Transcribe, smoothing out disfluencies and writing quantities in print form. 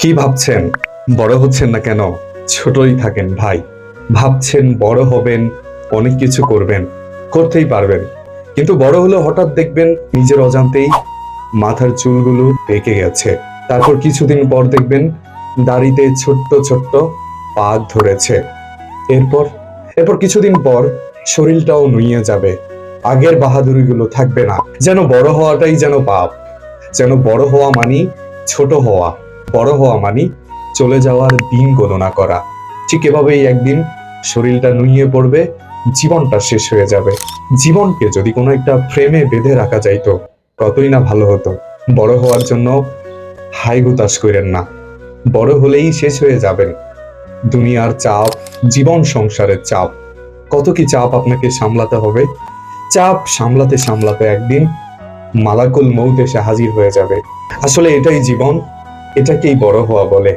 কি ভাবছেন? বড় হচ্ছেন না কেন? ছোটই থাকেন ভাই। ভাবছেন বড় হবেন, অনেক কিছু করবেন, করতেই পারবেন, কিন্তু বড় হলে হঠাৎ দেখবেন নিজের অজান্তেই মাথার চুলগুলো পেকে গেছে। তারপর কিছুদিন পর দেখবেন দাড়িতে ছোট্ট ছোট্ট পাক ধরেছে। এরপর এরপর কিছুদিন পর শরীরটাও নুয়ে যাবে, আগের বাহাদুরিগুলো থাকবে না। যেন বড় হওয়াটাই যেন পাপ, যেন বড় হওয়া মানি ছোট হওয়া, বড় হওয়া মানি চলে যাওয়ার দিন গণনা করা। ঠিক এভাবেই একদিন শরীরটা নুয়ে পড়বে, জীবনটা শেষ হয়ে যাবে। জীবনকে যদি কোনো একটা ফ্রেমে বেঁধে রাখা যাইতো কতই না ভালো হতো। বড় হওয়ার জন্য হাই হুতাশ করেন না, বড় হলেই শেষ হয়ে যাবেন। দুনিয়ার চাপ, জীবন সংসারের চাপ, কত কি চাপ আপনাকে সামলাতে হবে। চাপ সামলাতে সামলাতে একদিন মালাকুল মউত এসে হাজির হয়ে যাবে। আসলে এটাই জীবন, এটাকেই বড় হওয়া বলে।